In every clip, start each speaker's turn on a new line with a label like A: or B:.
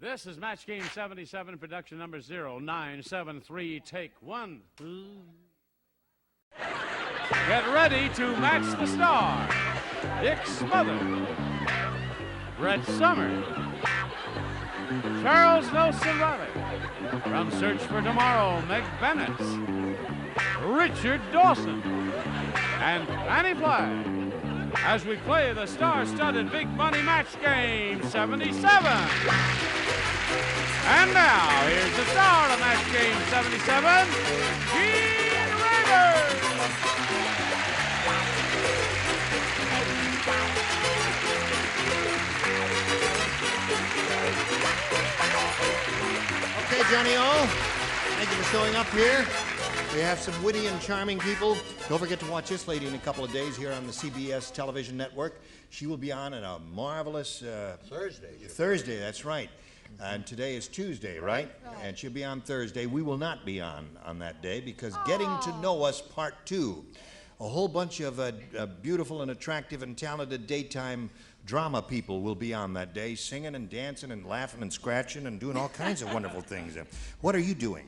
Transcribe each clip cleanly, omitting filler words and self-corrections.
A: This is Match Game 77, production number 0973, take one. Get ready to match the star. Dick Smothers, Brett Summers, Charles Nelson Reilly. From Search for Tomorrow, Meg Bennett, Richard Dawson, and Fannie Flagg, as we play the star-studded Big Money Match Game 77. And now, here's the star of Match Game 77, Gene Rivers.
B: Okay, Johnny O, thank you for showing up here. We have some witty and charming people. Don't forget to watch this lady in a couple of days here on the CBS television network. She will be on a marvelous... Thursday, that's right. And today is Tuesday, right? And she'll be on Thursday. We will not be on that day because Getting to Know Us Part 2. A whole bunch of beautiful and attractive and talented daytime drama people will be on that day, singing and dancing and laughing and scratching and doing all kinds of wonderful things. What are you doing?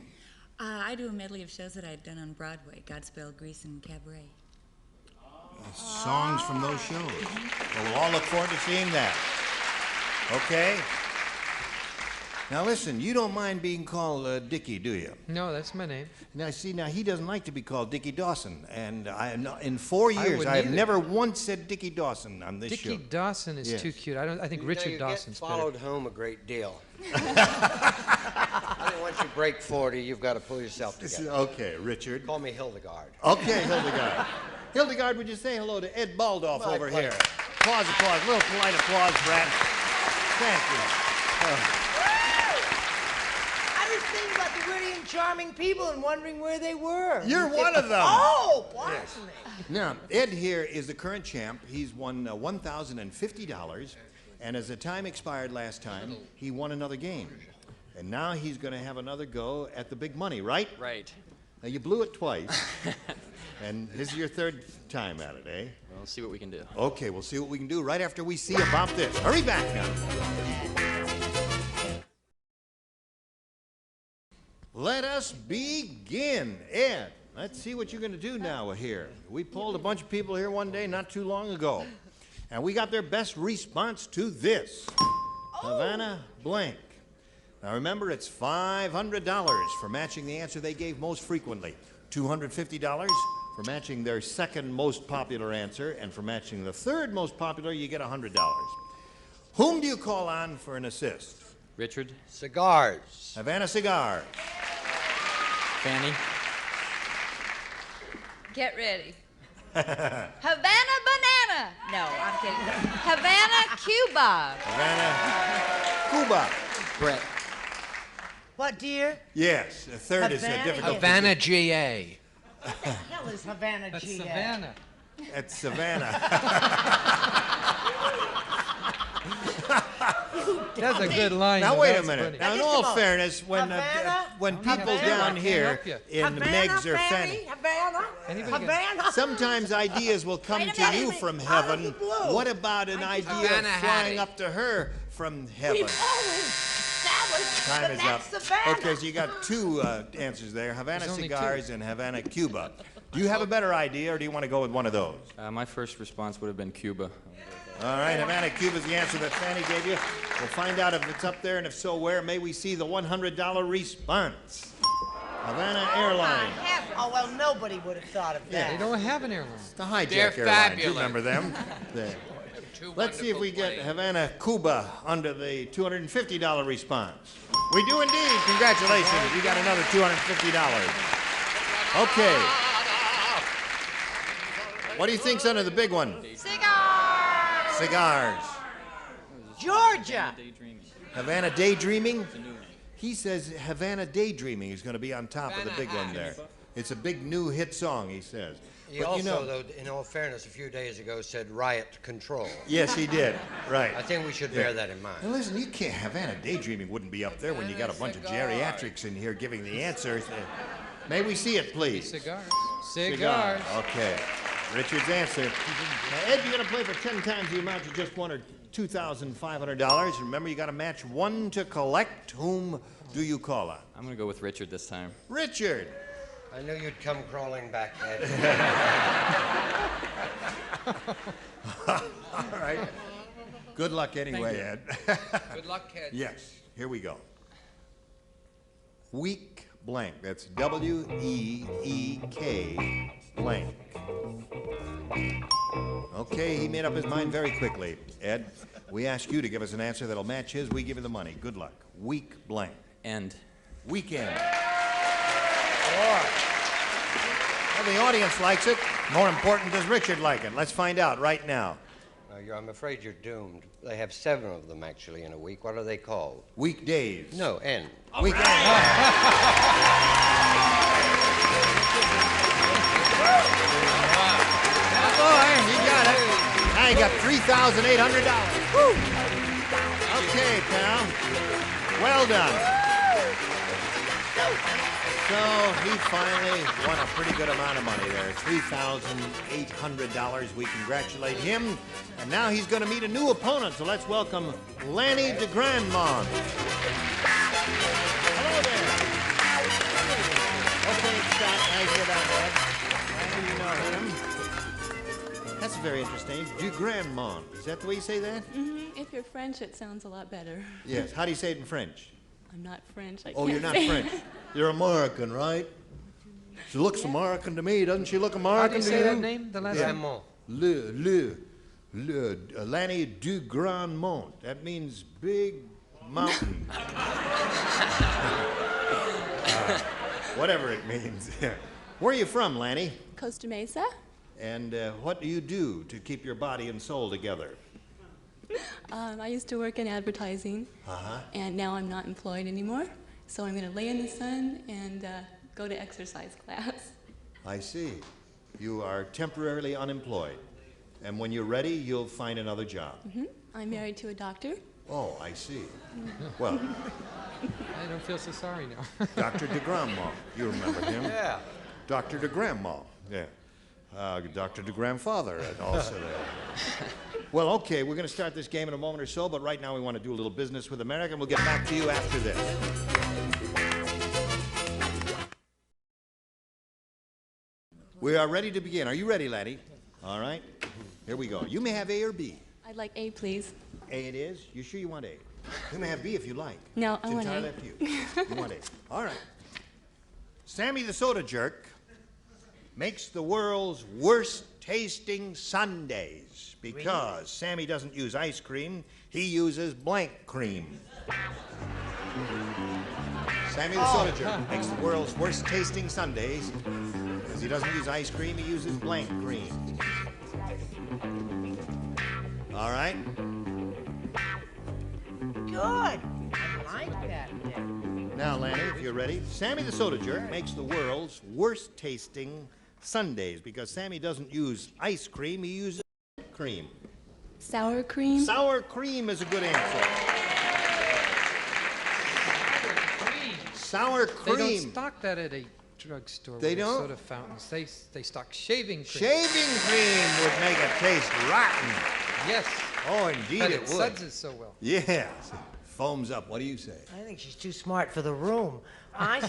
C: I do a medley of shows that I've done on Broadway, Godspell, Grease, and Cabaret.
B: Songs from those shows. Well, we'll all look forward to seeing that. Okay? Now listen, you don't mind being called Dickie, do you?
D: No, that's my name.
B: Now see, he doesn't like to be called Dickie Dawson, and in 4 years I have never once said Dickie Dawson on this show.
D: Dickie Dawson is too cute. I think Richard Dawson's better.
E: You followed home a great deal. I think once you break 40, you've got to pull yourself together.
B: Okay, Richard.
E: Call me Hildegard.
B: Okay, Hildegard. Hildegard, would you say hello to Ed Baldoff over here? Applause, a little polite applause, Brad. Thank you.
F: I was thinking about the witty and charming people and wondering where they were.
B: You're one of them.
F: Oh, bless me.
B: Now, Ed here is the current champ. He's won $1,050, and as the time expired last time, he won another game. And now he's going to have another go at the big money, right?
G: Right.
B: Now, you blew it twice, and this is your third time at it, eh?
G: We'll see what we can do.
B: Okay, we'll see what we can do right after we see about this. Hurry back now. Let us begin. Ed, let's see what you're going to do now here. We polled a bunch of people here one day not too long ago, and we got their best response to this. Havana blank. Now remember, it's $500 for matching the answer they gave most frequently, $250 for matching their second most popular answer, and for matching the third most popular, you get $100. Whom do you call on for an assist?
G: Richard?
E: Cigars.
B: Havana Cigars.
G: Fannie?
C: Get ready. Havana Banana. No, I'm kidding. Havana Cuba.
B: Havana Cuba.
G: Brett?
F: What, dear?
B: Yes, the third is
F: Havana?
B: difficult.
D: Havana GA.
F: What the hell is Havana
D: That's
F: GA?
D: Savannah.
B: That's Savannah.
D: That's a good line.
B: Now
D: though.
B: wait a
D: That's
B: minute.
D: funny.
B: Now in
F: Just a
B: all
F: moment.
B: fairness, when people
D: Havana,
B: down
D: I can't
B: here
D: help you.
B: in
F: Havana,
B: Meg's or
F: Fannie,
B: Fannie,
F: Havana,
D: Anybody
F: Havana.
B: sometimes ideas will come
F: Wait a
B: to
F: minute.
B: you from
F: Out of
B: heaven.
F: the blue.
B: What about an idea of
D: Havana had
B: flying
D: it.
B: up to her from heaven?
F: We've always established
B: Time
F: that
B: is
F: that's
B: up.
F: Savannah.
B: Okay, so you got two answers there, Havana
D: There's only
B: Cigars and Havana Cuba. Do you have a better idea, or do you want to go with one of those?
G: My first response would have been Cuba.
B: All right, Havana Cuba is the answer that Fannie gave you. We'll find out if it's up there, and if so, where. May we see the $100 response? Havana Airlines.
F: Oh, well, nobody would have thought of that.
D: They don't have an airline.
B: The Hijack
D: They're
B: Airlines. You
D: fabulous.
B: remember them? There. Let's see if we get Havana Cuba under the $250 response. We do indeed. Congratulations. You got another $250. Okay. What do you think's under the big one?
C: Cigars.
B: Cigars.
F: Georgia.
B: Havana Daydreaming? He says Havana Daydreaming is going to be on top of the big one there. It's a big new hit song, he says.
E: He
B: But
E: also,
B: you know,
E: though, in all fairness, a few days ago said riot control.
B: yes, he did. Right.
E: I think we should bear that in mind.
B: Now listen, you can't. Havana Daydreaming wouldn't be up there when you got a bunch of geriatrics in here giving the answers. May we see it, please?
D: Cigars.
B: Cigar. Okay. Richard's answer. Now, Ed, you're going to play for 10 times the amount you just won, or $2,500. Remember, you got to match 1 to collect. Whom do you call on?
G: I'm going to go with Richard this time.
B: Richard.
E: I knew you'd come crawling back, Ed.
B: All right. Good luck anyway, Ed.
D: Good luck, kid.
B: Yes, here we go. Week blank. That's W-E-E-K blank. Okay, he made up his mind very quickly. Ed, we ask you to give us an answer that'll match his. We give you the money. Good luck. Week blank.
G: End.
B: Weekend. Well, the audience likes it. More important, does Richard like it? Let's find out right now.
E: I'm afraid you're doomed. They have 7 of them, actually, in a week. What are they called?
B: Weekdays.
E: No, end.
B: Weekend. Boy, you got it. Now you got $3,800. Woo! Okay, pal. Well done. So he finally won a pretty good amount of money there. $3,800. We congratulate him. And now he's going to meet a new opponent. So let's welcome Lanny de Grandmont. Hello there. Okay, Scott, I hear that, Ed. You know him. That's very interesting. De Grandmont. Is that the way you say that?
H: Mm-hmm. If you're French, it sounds a lot better.
B: Yes. How do you say it in French?
H: I'm not French.
B: Oh, you're not French. You're American, right? She looks American to me. Doesn't she look American
D: How do you say that name? The last name?
B: Lanny du Grand Mont. That means big mountain. Whatever it means. Where are you from, Lanny?
H: Costa Mesa.
B: And what do you do to keep your body and soul together?
H: I used to work in advertising, and now I'm not employed anymore. So I'm going to lay in the sun and go to exercise class.
B: I see. You are temporarily unemployed. And when you're ready, you'll find another job.
H: Mm-hmm. I'm married to a doctor.
B: Oh, I see. Well,
D: I don't feel so sorry now.
B: Dr. de Grandmont. You remember him?
E: Yeah.
B: Dr. de Grandmont. Yeah. Dr. de Grandfather and also there. Well, okay, we're going to start this game in a moment or so, but right now we want to do a little business with America, and we'll get back to you after this. We are ready to begin. Are you ready, laddie? All right. Here we go. You may have A or B.
H: I'd like A, please.
B: A it is? You sure you want A? You may have B if you like.
H: No,
B: it's
H: I want A.
B: entirely up to you. You want A. All right. Sammy the Soda Jerk makes the world's worst tasting sundaes because Sammy doesn't use ice cream, he uses blank cream. Sammy the Soda Jerk makes the world's worst tasting sundaes because he doesn't use ice cream, he uses blank cream. All right?
F: Good. I like that.
B: Now, Lanny, if you're ready, Sammy the Soda Jerk makes the world's worst tasting sundaes because Sammy doesn't use ice cream, he uses cream.
H: Sour cream?
B: Sour cream is a good answer. Sour cream.
D: They don't stock that at a drugstore.
B: They
D: with
B: don't?
D: Soda fountains. They stock shaving cream.
B: Shaving cream would make it taste rotten.
D: Yes.
B: Oh, indeed
D: But
B: it
D: it
B: would.
D: suds it so well.
B: Yeah. Foams up. What do you say?
F: I think she's too smart for the room. I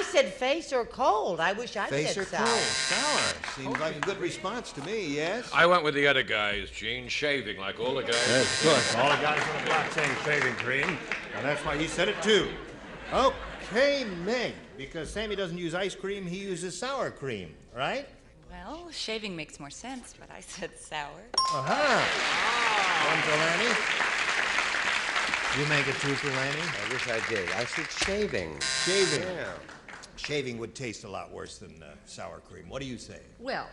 F: said face or cold. I wish I
B: Face
F: said
B: or
F: sour.
B: cold? Sour. Seems like a good response to me, yes?
I: I went with the other guys, Gene, shaving like all the guys.
B: That's good. All the guys on the block saying shaving cream, and that's why he said it too. Okay, Meg, because Sammy doesn't use ice cream, he uses sour cream, right?
C: Well, shaving makes more sense, but I said sour.
B: One for Lanny. You make it two for Lanny.
E: I wish I did. I said shaving.
B: Shaving.
E: Yeah.
B: Shaving would taste a lot worse than sour cream. What do you say?
H: Well,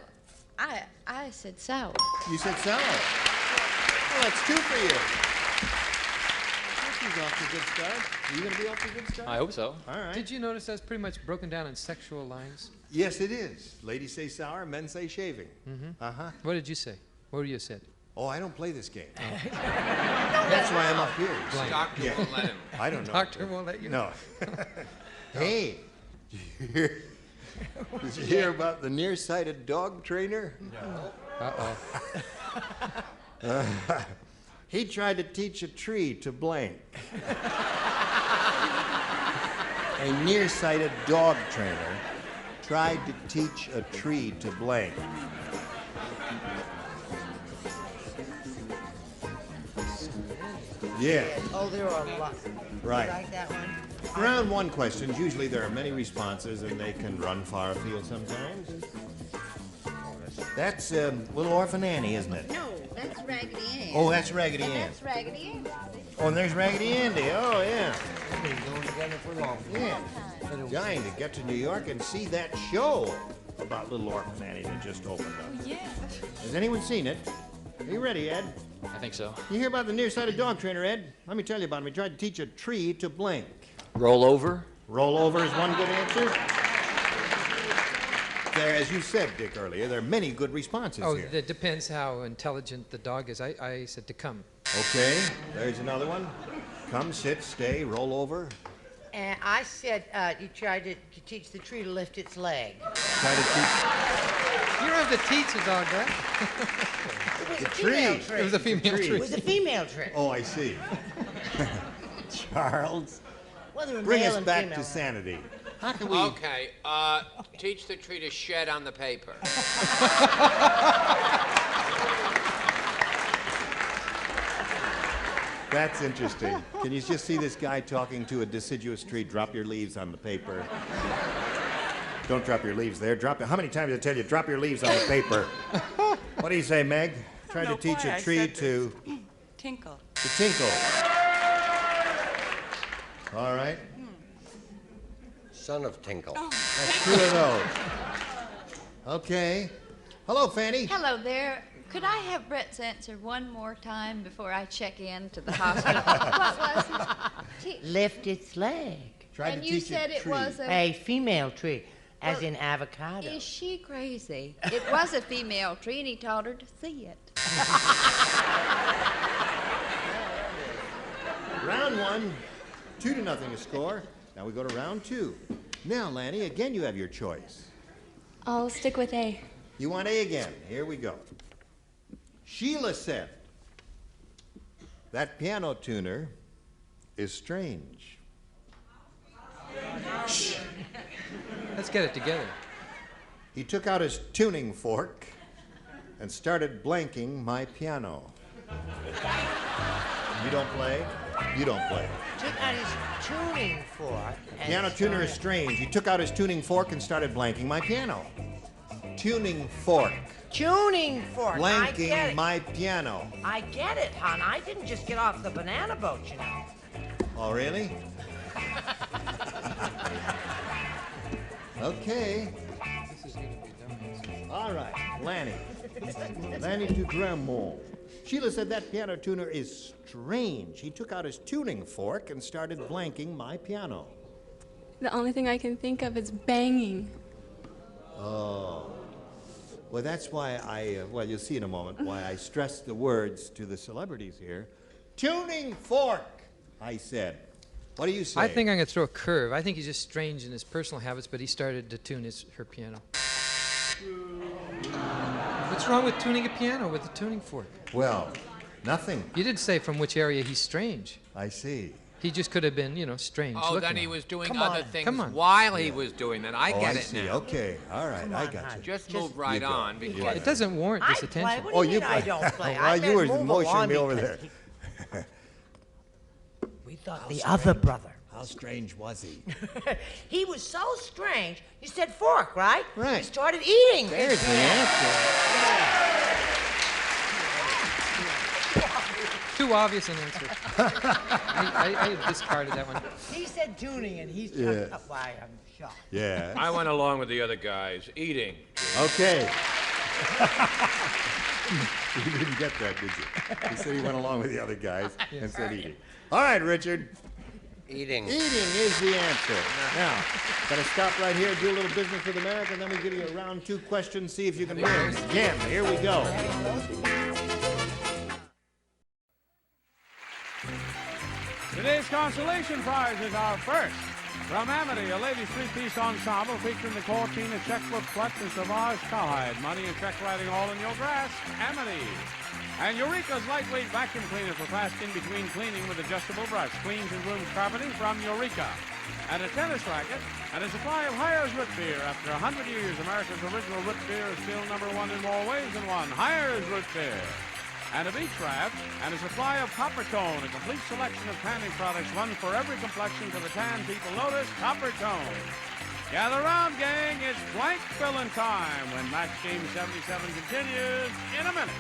H: I said sour.
B: You said sour. Well, that's two for you. He's off to a good start. Are you going to be off to a good start?
G: I hope so.
B: All right.
D: Did you notice that's pretty much broken down in sexual lines?
B: Yes, it is. Ladies say sour, men say shaving.
D: Mm-hmm. What did you say? What were you said?
B: Oh, I don't play this game. That's why I'm up here.
I: Doctor won't let him.
B: I don't know.
D: Doctor won't let you.
B: No. Hey, did you hear about the nearsighted dog trainer?
D: Uh-oh.
B: He tried to teach a tree to blink. A nearsighted dog trainer tried to teach a tree to blink. Yeah.
F: Oh, there are a lot.
B: Right.
F: You like that one?
B: Round one questions, usually there are many responses and they can run far afield sometimes. That's Little Orphan Annie, isn't it?
J: No, that's Raggedy Ann.
B: Oh, that's Raggedy
J: And
B: Ann.
J: that's Raggedy Ann.
B: Oh, and there's Raggedy Andy. Oh, yeah.
F: We've been going together for long.
B: Yeah. Dying to get to New York and see that show about Little Orphan Annie that just opened up.
C: Yeah.
B: Has anyone seen it? Are you ready, Ed?
G: I think so.
B: You hear about the nearsighted dog trainer, Ed? Let me tell you about him. He tried to teach a tree to blink.
G: Roll over.
B: Roll over is one good answer. There, as you said, Dick, earlier, there are many good responses
D: Oh,
B: here.
D: it depends how intelligent the dog is. I said to come.
B: Okay, there's another one. Come, sit, stay, roll over.
F: And I said you tried to teach the tree to lift its leg.
B: Try to teach
D: You don't have to teach a dog that.
F: It was
B: the
F: a female
B: tree.
F: trick.
D: It was a female
B: tree.
F: It was a female trick.
B: Oh, I see. Charles,
F: Whether a
B: bring
F: male
B: us
F: and
B: back
F: female
B: to
F: or-
B: sanity. How can we...
K: Okay, teach the tree to shed on the paper.
B: That's interesting. Can you just see this guy talking to a deciduous tree? Drop your leaves on the paper. Don't drop your leaves there. Drop it. How many times did I tell you, drop your leaves on the paper? What do you say, Meg? Try to teach a tree to
C: Tinkle.
B: tinkle. All right.
E: Son of Tinkle.
B: That's two of those. Okay. Hello, Fannie.
J: Hello there. Could I have Brett's answer one more time before I check in to the hospital? What was it?
F: Lift its leg.
B: Try
J: And
B: to
J: you
B: teach
J: said
B: a
J: it
B: tree.
J: was
F: A female tree, as
J: Well,
F: in avocado.
J: Is she crazy? It was a female tree, and he taught her to see it.
B: Round one, 2-0 a score. Now we go to round two. Now, Lanny, again you have your choice.
H: I'll stick with A.
B: You want A again? Here we go. Sheila said, that piano tuner is strange.
D: Let's get it together.
B: He took out his tuning fork and started blanking my piano. You don't play? You don't play.
F: Took out his tuning fork. and
B: Piano tuner is
F: started-
B: strange. He took out his tuning fork and started blanking my piano. Tuning fork.
F: Tuning fork. I get
B: Blanking
F: it.
B: my piano.
F: I get it, hon. I didn't just get off the banana boat, you know.
B: Oh, really? Okay. All right, Lanny. Lanny to Grandma. Sheila said that piano tuner is strange. He took out his tuning fork and started blanking my piano.
H: The only thing I can think of is banging.
B: Oh. Well, that's why well, you'll see in a moment why I stressed the words to the celebrities here. Tuning fork, I said. What do you say?
D: I think I'm going to throw a curve. I think he's just strange in his personal habits, but he started to tune her piano. What's wrong with tuning a piano with a tuning fork?
B: Well, nothing.
D: You didn't say from which area he's strange.
B: I see.
D: He just could have been, strange
K: Oh,
D: looking.
K: then he was doing
F: Come
K: other
F: on.
K: things
D: Come on.
K: while he was doing that. I
B: Oh,
K: get
B: I
K: it
B: see.
K: now.
B: Okay. All right.
F: Come
B: I
F: on,
B: got
F: hon.
B: you.
K: Just
F: Just-
K: move right
B: You go.
K: on.
B: You
K: Because
B: got
D: It doesn't warrant
F: I
D: this
F: play.
D: attention.
F: What do you mean I
B: play.
F: don't play?
B: Well,
F: I
B: you
F: meant
B: were
F: move
B: motioning
F: along
B: me over
F: because
B: there.
F: We thought the other brother.
B: How strange was he?
F: He was so strange. You said fork, right?
B: Right.
F: He started eating.
B: There's
F: his
B: the
F: piano.
B: answer.
D: Too obvious an answer. I discarded that one.
F: He said tuning, and he's
B: Yeah.
F: why I'm shocked.
B: Yeah.
I: I went along with the other guys, eating.
B: Okay. You didn't get that, did you? He said he went along with the other guys and said eating. All right, Richard.
E: Eating.
B: Eating is the answer. Now, gotta stop right here, do a little business with America, and then we give you a round two question, see if you can win. Again, here we go.
A: Today's consolation prize is our first From Amity, a ladies' three-piece ensemble featuring Nicole Tina checkbook clutch and Sauvage cowhide. Money and check writing all in your grass. Amity. And Eureka's lightweight vacuum cleaner for fast in-between cleaning with adjustable brush. Cleans and grooms carpeting from Eureka. And a tennis racket and a supply of Hires root beer. After 100 years, America's original root beer is still #1 in more ways than one. Hires root beer. And a beach raft and a supply of Copper Tone, a complete selection of tanning products, one for every complexion for the tan people notice. Copper Tone. Gather round, gang. It's blank filling time when Match Game 77 continues in a minute.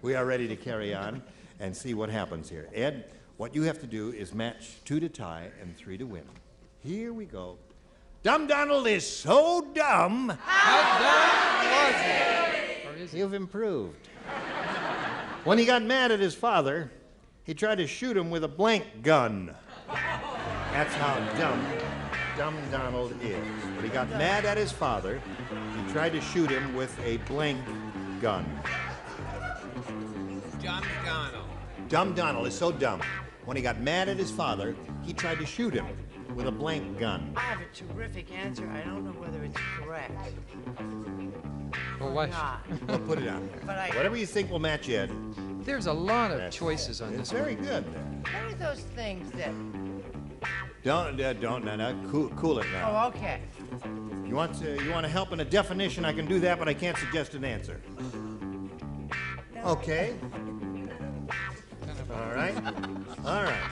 B: We are ready to carry on and see what happens here. Ed, what you have to do is match 2 to tie and 3 to win. Here we go. Dumb Donald is so dumb.
D: How dumb was he? Or is he?
B: You've improved. When he got mad at his father, he tried to shoot him with a blank gun. That's how dumb Donald is. When he got mad at his father, he tried to shoot him with a blank gun.
K: Dumb Donald.
B: Dumb Donald is so dumb. When he got mad at his father, he tried to shoot him with a blank gun.
F: I have a terrific answer. I don't know whether it's correct.
D: Well, why?
B: Well, put it on
F: But
B: there. Whatever you think will match Ed.
D: There's a lot of choices on
B: It's
D: this
B: very
D: one.
B: good there.
F: What are those things that...
B: Cool it now.
F: Oh, okay.
B: You want to help in a definition? I can do that, but I can't suggest an answer. Okay. All right. All right.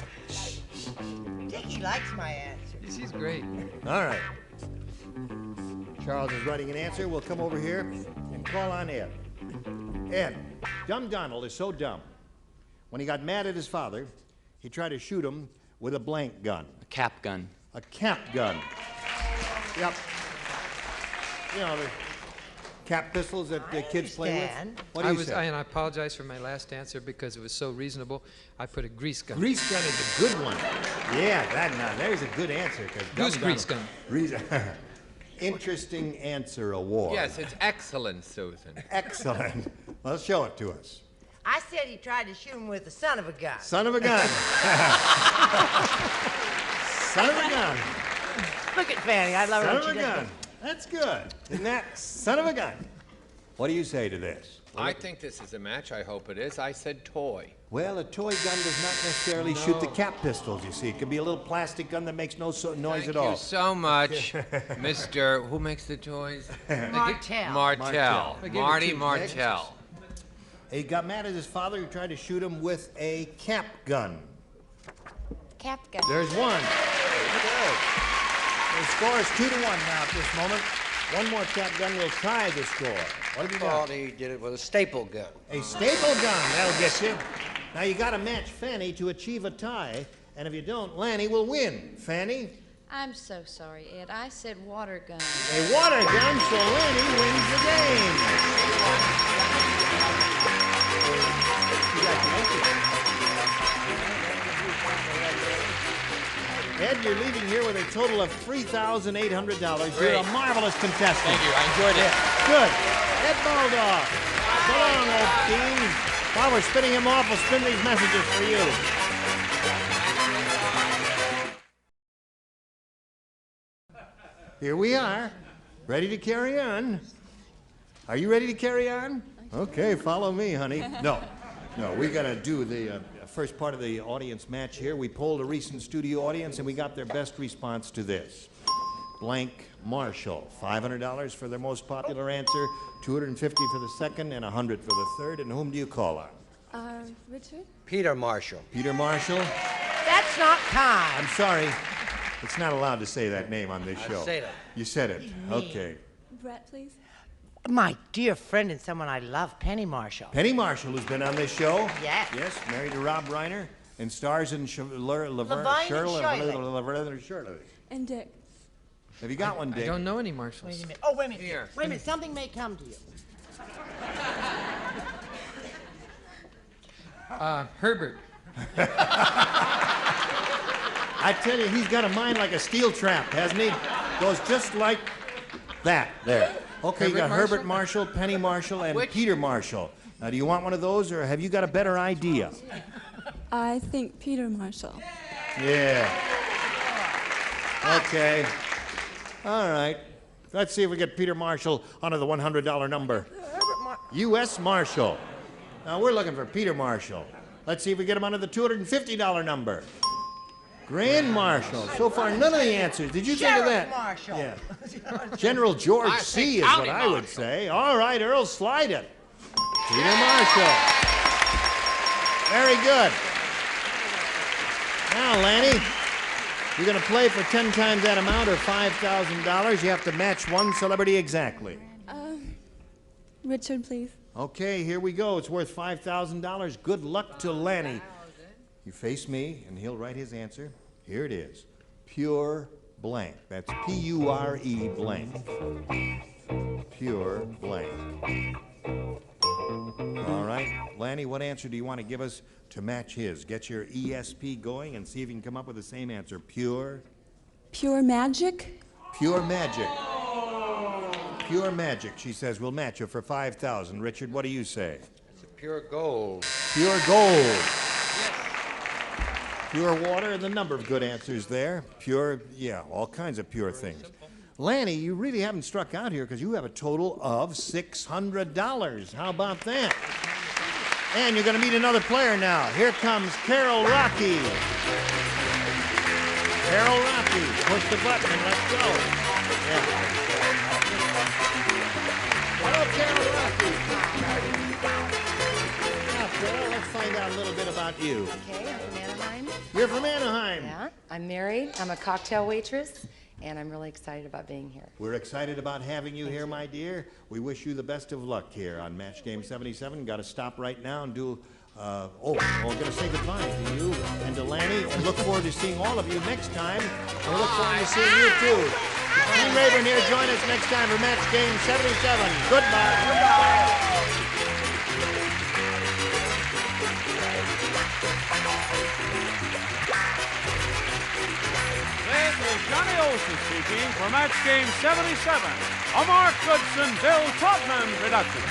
F: Dickie likes my answer.
D: She's great.
B: All right. Charles is writing an answer. We'll come over here and call on Ed. Ed, Dumb Donald is so dumb. When he got mad at his father, he tried to shoot him with a blank gun.
G: A cap gun.
B: A cap gun. Yep. You know, the cap pistols that the kids play
F: understand.
B: with. What do you say?
D: And I apologize for my last answer because it was so reasonable. I put a grease gun.
B: Grease gun is a good one. Yeah, there's a good answer.
D: Who's grease gun?
B: Interesting answer award.
K: Yes, it's excellent, Susan.
B: Excellent. Well, show it to us.
F: I said he tried to shoot him with the son of a gun.
B: Son of a gun. Son of a gun.
F: Look at Fannie. I love her.
B: Son
F: when
B: of
F: she
B: a
F: does
B: gun. That's good. Isn't that son of a gun? What do you say to this?
K: I think this is a match. I hope it is. I said toy.
B: Well, a toy gun does not necessarily shoot the cap pistols, you see. It could be a little plastic gun that makes no noise at all.
K: Thank you so much, Mr. Who makes the toys?
F: Martell.
K: Martell.
D: I gave it
K: Marty
D: two.
K: Martell.
B: He got mad at his father, who tried to shoot him with a cap gun.
J: Cap gun.
B: There's one. The score is 2-1 now at this moment. One more cap gun will tie the score. What have you
E: Thought
B: got?
E: he did it with a staple gun.
B: A staple gun. That'll get you. Now you got to match Fannie to achieve a tie, and if you don't, Lanny will win. Fannie?
J: I'm so sorry, Ed. I said water gun.
B: A water gun, so Lanny wins the game. Ed, you're leaving here with a total of $3,800. You're a marvelous contestant.
G: Thank you. I enjoyed it.
B: Good. Ed Baldoff. So long, old team. While we're spinning him off, we'll spin these messages for you. Here we are, ready to carry on. Are you ready to carry on? Okay, follow me, honey. No, we got to do the first part of the audience match here. We polled a recent studio audience, and we got their best response to this. Blank Marshall, $500 for their most popular answer, $250 for the second, and $100 for the third. And whom do you call on?
H: Richard?
E: Peter Marshall.
B: Peter Marshall?
F: That's not kind.
B: I'm sorry. It's not allowed to say that name on this show.
E: I said it.
B: You said it. Okay.
H: Brett, please.
F: My dear friend and someone I love, Penny Marshall.
B: Penny Marshall, who's been on this show.
F: Yes.
B: Yes, married to Rob Reiner and stars in Laverne Shirley.
H: And Dick.
B: Have you got one, Dick?
D: I don't know any Marshalls.
F: Wait a minute. Oh, wait a minute.
K: Here.
F: Wait a minute. Something may come to you.
D: Herbert.
B: I tell you, he's got a mind like a steel trap, hasn't he? Goes just like that there. Okay, you got Herbert Marshall, Penny Marshall, and Peter Marshall. Now, do you want one of those, or have you got a better idea?
H: I think Peter Marshall.
B: Yeah. Okay. All right. Let's see if we get Peter Marshall onto the $100 number. U.S. Marshall. Now, we're looking for Peter Marshall. Let's see if we get him onto the $250 number. Grand Marshal. So far, none of the answers. Did you think of that?
F: Marshall.
B: Yeah. General George C. is what I would say. All right, Earl, slide it. Peter Marshall. Very good. Now, Lanny, you're going to play for 10 times that amount or $5,000. You have to match one celebrity exactly.
H: Richard, please.
B: Okay, here we go. It's worth $5,000. Good luck to Lanny. You face me, and he'll write his answer. Here it is. Pure blank. That's P-U-R-E blank. Pure blank. All right. Lanny, what answer do you want to give us to match his? Get your ESP going and see if you can come up with the same answer. Pure?
H: Pure magic?
B: Pure magic. Pure magic, she says. We'll match you for $5,000. Richard, what do you say?
E: It's a pure gold.
B: Pure gold. Pure water, and the number of good answers there. Pure, yeah, all kinds of pure things. Lanny, you really haven't struck out here because you have a total of $600. How about that? And you're going to meet another player now. Here comes Carol Rocky. Carol Rocky. Push the button and let's go. Yeah. Hello, Carol Rocky. Now, Carol, let's find out a little bit about you.
L: Okay, I'm from Anaheim.
B: You're from Anaheim.
L: Yeah, I'm married. I'm a cocktail waitress, and I'm really excited about being here.
B: We're excited about having you here, my dear. We wish you the best of luck here on Match Game 77. Got to stop right now and do, we're going to say goodbye to you and to Lanny, and look forward to seeing all of you next time. And we look forward to seeing you, too. Gene Rayburn here. Join us next time for Match Game 77. Goodbye. Goodbye.
A: This is Johnny Olson speaking for Match Game 77, a Mark Goodson, Bill Todman production.